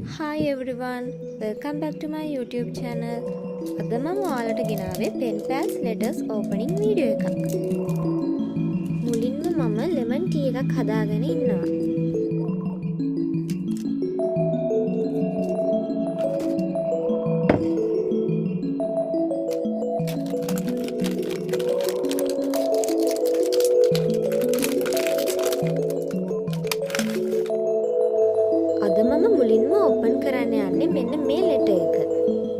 Hi everyone, welcome back to my YouTube channel. අද මම ඔයාලට ගෙනාවේ pen pals letters opening video එකක්. මුලින්ම මම lemon tea එකක් හදාගෙන ඉන්නවා. අද මම මුලින්ම open කරන්න යන්නේ මෙන්න මේ letter එක.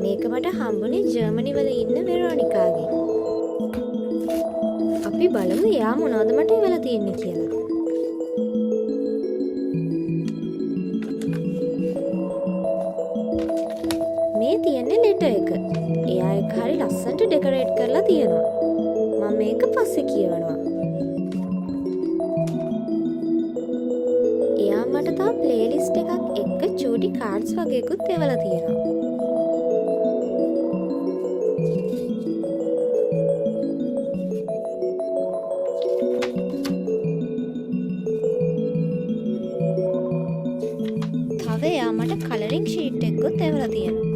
මේක මට හම්බුනේ ජර්මනි වල ඉන්න වෙරෝනිකාගෙන්. අපි බලමු එයා මොනවද මට එවලා තියෙන්නේ කියලා. මේ තියෙන්නේ letter එක. එයා ඒක හරි ලස්සනට ඩෙකොරේට් කරලා තියෙනවා. මම මේක පස්සේ කියවනවා. එයා මට තව ප්ලේලිස්ට් එකක් එක්ක චූටි කාඩ්ස් වගේකුත් එවලා තියෙනවා. තව එයා මට කලරින් ෂීට් එකකුත් එවලා තියෙනවා.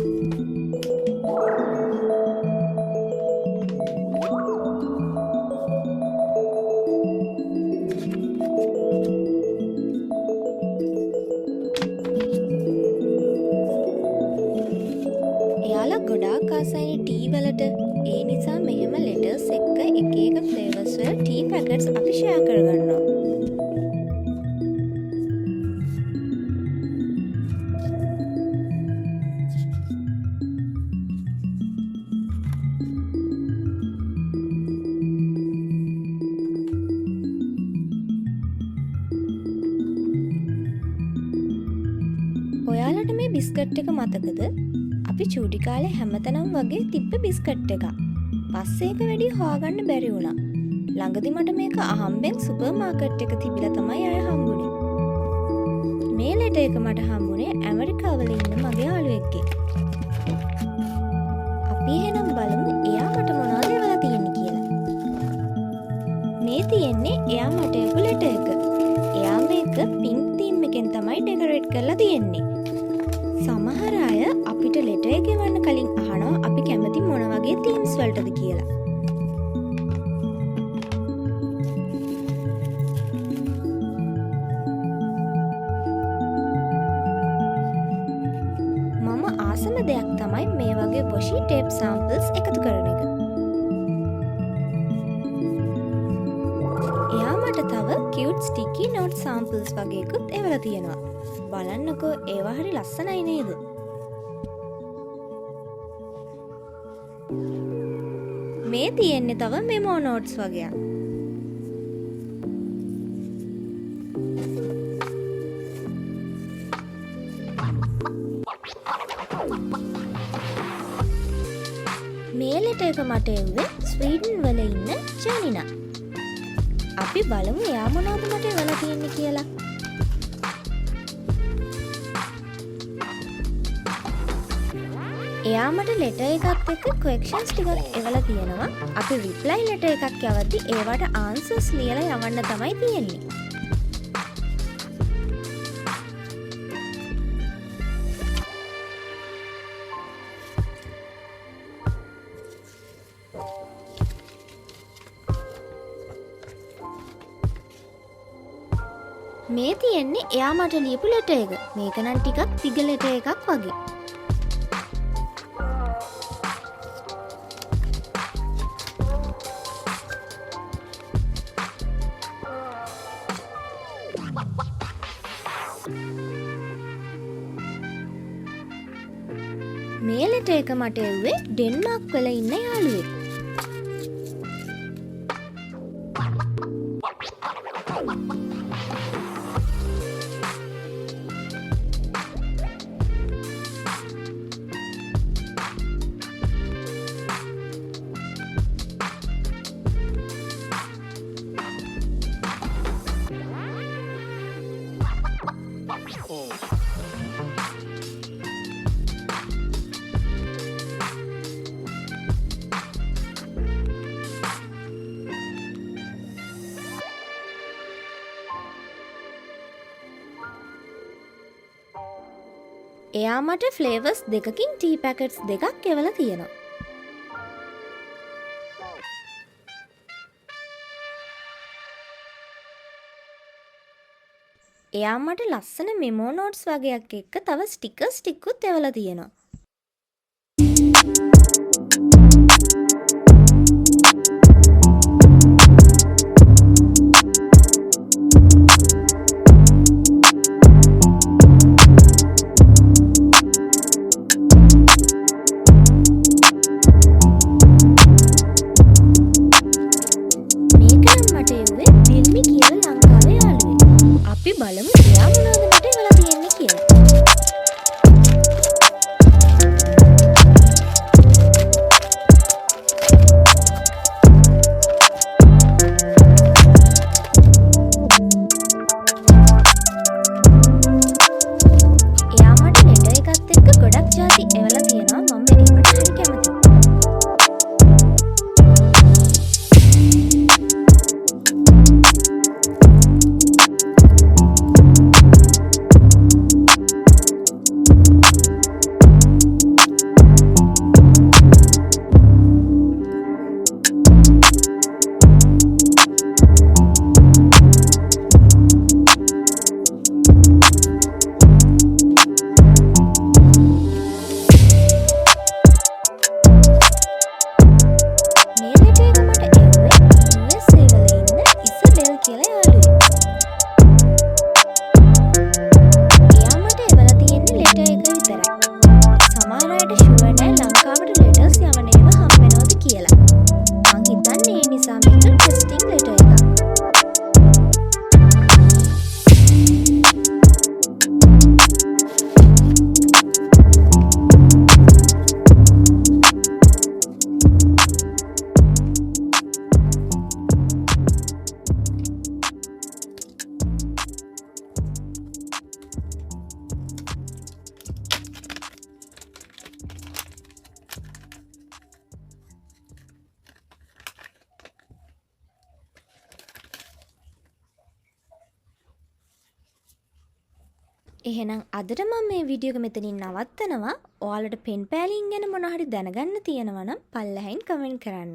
එයාලා ගොඩාක් ආසයිනේ ටී වලට. ඒ නිසා මෙහෙම ලෙටර්ස් එක්ක එක එක ෆ්ලේවර්ස් වල ටී පැකට්ස් අපි ෂෙයා කරගන්නවා. ඔයාලට මේ බිස්කට් එක මතකද? අපි චූටි කාලේ හැමතැනම වගේ තිබ්බ බිස්කට් එකක්. පස්සේ ඒක වැඩි හොයාගන්න බැරි වුණා. ළඟදි මට මේක අහම්බෙන් සුපර් මාකට් එක තිබිලා තමයි ආය හම්බුනේ. මේ ලෙටර් එක මට හම්බුනේ ඇමරිකාව වල ඉන්න මගේ යාළුවෙක්ගෙන්. අපි එහෙනම් බලමු එයා මට මොනවද එවලා තියෙන්නේ කියලා. මේ තියෙන්නේ එයා මට එපු ලෙටර් එක. එයා මේක පින්ක් තීම් එකෙන් තමයි ඩෙකොරේට් කරලා තියෙන්නේ. සමහර අය අපිට ලෙටර් එක ගෙවන්න කලින් අහනවා අපි කැමති මොන වගේ තීම්ස් වලටද කියලා. මම ආසම දෙයක් තමයි මේ වගේ washi tape samples එකතු කරන එක. එයා මට තව cute sticky note samples වගේකුත් එවලා තියෙනවා. බලන්නකෝ ඒවා හරි ලස්සනයි නේද? මේ තියෙන්නේ තව මෙමෝ නෝට්ස් වගේක්. මේ ලෙටර් එක මට එව්වේ ස්වීඩන් වල ඉන්න ජනිනා. අපි බලමු එයා මොනවද මට එවලා තියෙන්නේ කියලා. එයා මට ලෙටර් එකත් එක්ක ක්වෙස්චන්ස් ටිකක් එවලා තියෙනවා. අපි රිප්ලයි ලෙටර් එකක් යවද්දි ඒවට ආන්සර්ස් ලියලා යවන්න තමයි තියෙන්නේ. මේ තියෙන්නේ එයා මට ලියපු ලෙටර් එක. මේක නම් ටිකක් දිග ලෙටර් එකක් වගේ. මේ ලෙටර් එක මට එව්වේ ඩෙන්මාර්ක් වල ඉන්න යාළුවෙක්. එයා මට ෆ්ලේවර්ස් දෙකකින් ටී පැකට්ස් දෙකක් එවලා තියෙනවා. එයා මට ලස්සන මෙමෝ නෝට්ස් වගේක් එක්ක තව ස්ටිකර්ස් ටිකකුත් එවලා තියෙනවා. මේක නම් මට එව්වේ විල්මි කියලා ලංකාවේ යාළුවෙක්. අපි බලමු එයා මොනවද මට එවලා තියෙන්නේ කියලා. එයා මට ලෙටර් එකත් එක්ක ගොඩක් ಜಾති එවලා තියෙනවා. මම ඒකට හරි කැමතියි. මේ ලෙටර් එක මට එව්වේ USA වල ඉන්න ඉසබෙල් කියලා යාළුවෙක්. එයා මට එවලා තියෙන්නේ ලෙටර් එක විතරයි. සමහර අයට ෂුවර් නෑ ලංකාවට ලෙටර්ස් යවන ඒවා හම්බ වෙනවද කියලා. මං හිතන්නේ ඒ නිසා මේක ටෙස්ටිං ලෙටර් එකක්. එහෙනම් අදට මම මේ වීඩියෝ එක මෙතනින් නවත්තනවා. ඔයාලට පෙන් පෑලීම් ගැන මොනවා හරි දැනගන්න තියෙනවා නම් පල්ලෙහායින් කමෙන්ට් කරන්න.